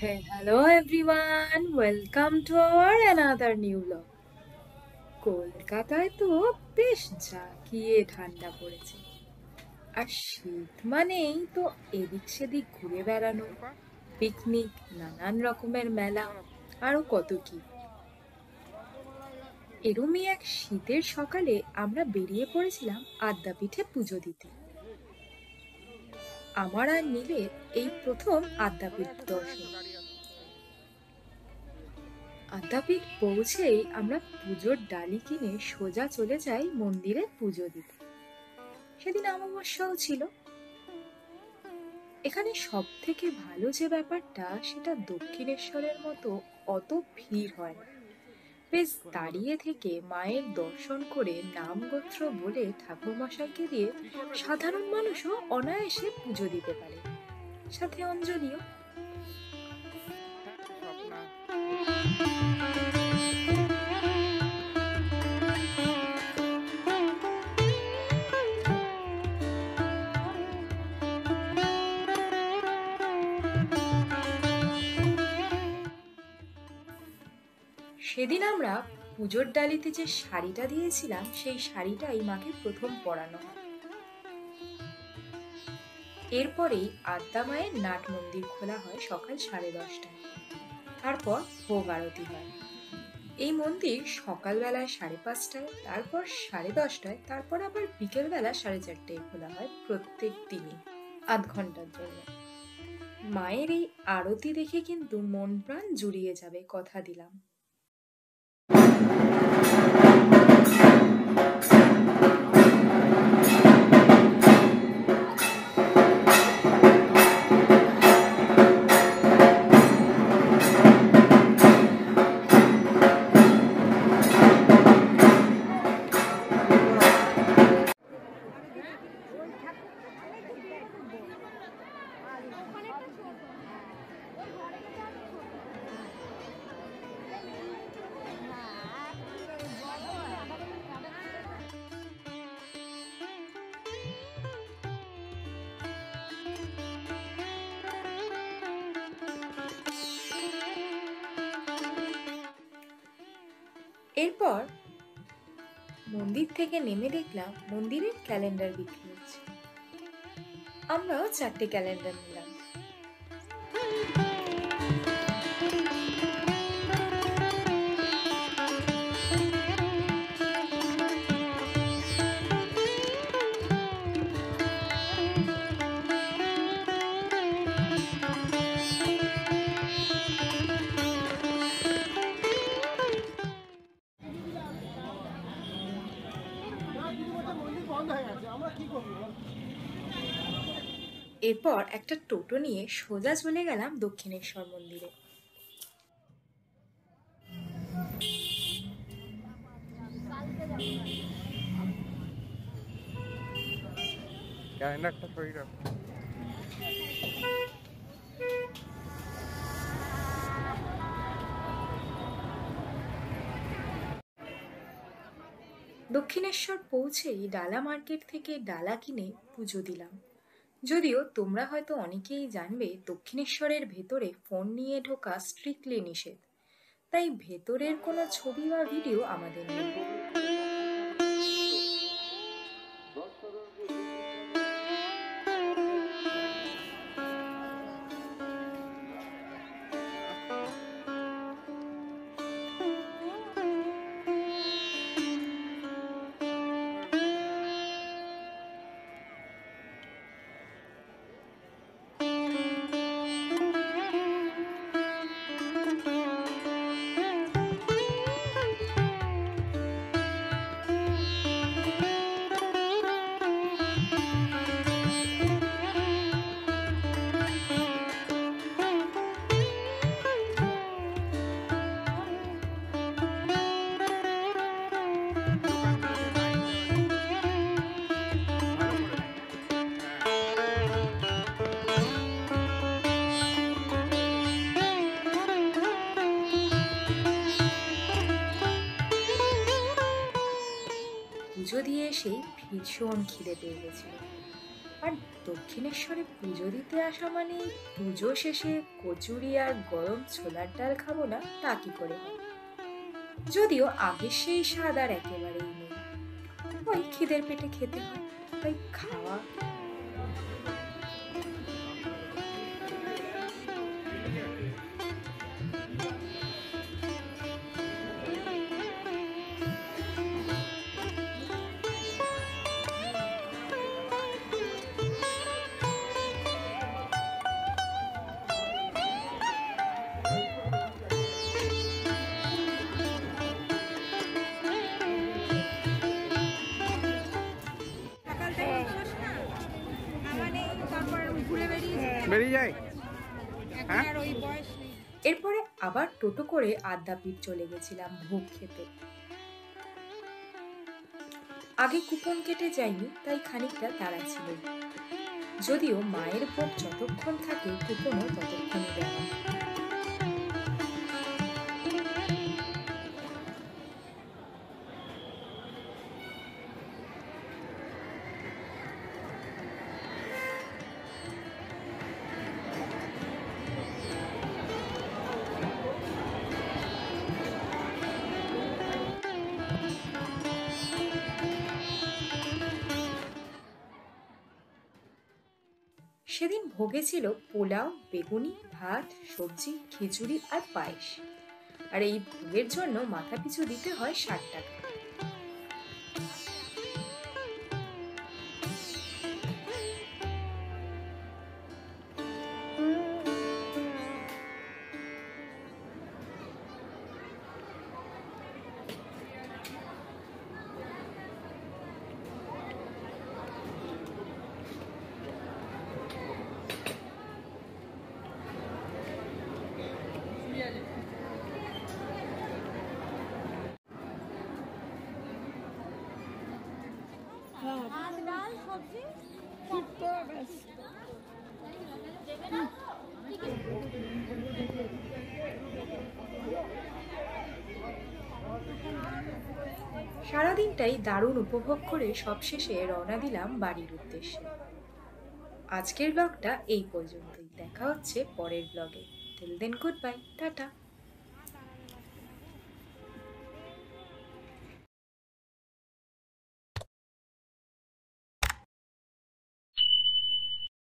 Hello everyone, welcome to our another new vlog. কলকাতায় তো বেশ জাঁকিয়ে ঠান্ডা পড়েছে, আর শীত মানেই তো এদিক সেদিক ঘুরে বেড়ানো, পিকনিক, নানান রকমের মেলা, আরো কত কি। এরমই এক শীতের সকালে আমরা বেরিয়ে পড়েছিলাম আদ্যাপীঠে পুজো দিতে। আমার আর নীলের এই প্রথম আদ্যাপীঠ দর্শন। আদ্যাপীঠ পৌঁছেই আমরা পুজোর ডালি কিনে সোজা চলে যাই মন্দিরে পুজো দিতে। সেদিন অমাবস্যাও ছিল। এখানে সব থেকে ভালো যে ব্যাপারটা, সেটা দক্ষিণেশ্বরের মতো অত ভিড় হয় না। বেশ দাঁড়িয়ে থেকে মায়ের দর্শন করে নাম গোত্র বলে ঠাকুরমশাইকে দিয়ে সাধারণ মানুষও অনায়াসে পুজো দিতে পারে, সাথে অঞ্জলিও। সেদিন আমরা পুজোর ডালিতে যে শাড়িটা দিয়েছিলাম, সেই শাড়িটাই মাকে প্রথম পরানো হয়। এরপরেই আদ্যা মায়ের নাট মন্দির খোলা হয় সকাল 10:30টায়। তারপর ভোগ আরতি হয়। এই মন্দির সকালবেলায় 5:30টায়, তারপর 10:30টায়, তারপর আবার বিকেলবেলা 4:30টায় খোলা হয় প্রত্যেক দিনই, আধ ঘন্টার জন্য। মায়ের এই আরতি দেখে কিন্তু মন প্রাণ জুড়িয়ে যাবে, কথা দিলাম। এরপর মন্দির থেকে নেমে দেখলাম মন্দিরের ক্যালেন্ডার বিক্রি হচ্ছে। আমরাও 4টে ক্যালেন্ডার নিলাম। এরপর একটা টোটো নিয়ে সোজা চলে গেলাম দক্ষিণেশ্বর মন্দিরে। দক্ষিণেশ্বর পৌঁছেই ডালা মার্কেট থেকে ডালা কিনে পুজো দিলাম। যদিও তোমরা হয়তো অনেকেই জানবে, দক্ষিণেশ্বরের ভেতরে ফোন নিয়ে ঢোকা স্ট্রিক্টলি নিষেধ, তাই ভেতরের কোনো ছবি বা ভিডিও আমাদের নেই। পুজো দিয়ে এসেই ভীষণ খিদে পেয়ে গেছিল। আর দক্ষিণেশ্বরে পুজো দিতে আসা মানে পুজো শেষে কচুরি আর গরম ছোলার ডাল খাবো না তা কি করে হয়? যদিও আগে সেই স্বাদ আর একেবারেই নেই। ওই খিদের পেটে খেতে হয়, তাই খাওয়া। সকাল থেকে মানুষ না মানে তারপর ঘুরে বেরিয়ে যায়। এখন হ্যাঁ? আর ওই বয়স নেই। এরপরে আবার টোটো করে আদ্যাপীঠ চলে গেছিলাম ভোগ খেতে। আগে কুপন কেটে যাইনি, তাই খানিকটা তাড়া ছিল। যদিও মায়ের ভোগ যতক্ষণ থাকে কুপনও ততক্ষণই দেওয়া। সেদিন ভোগে ছিল পোলাও, বেগুনি, ভাত, সবজি, খিচুড়ি আর পায়েস। আর এই ভোগের জন্য মাথাপিছু দিতে হয় 60 টাকা। ভাত ডাল সবজি শুক্তো ব্যাস। সারাদিনটাই দারুণ উপভোগ করে সবশেষে রওনা দিলাম বাড়ির উদ্দেশ্যে। আজকের ব্লগটা এই পর্যন্তই। দেখা হচ্ছে পরের ব্লগে। Till then good bye, tata.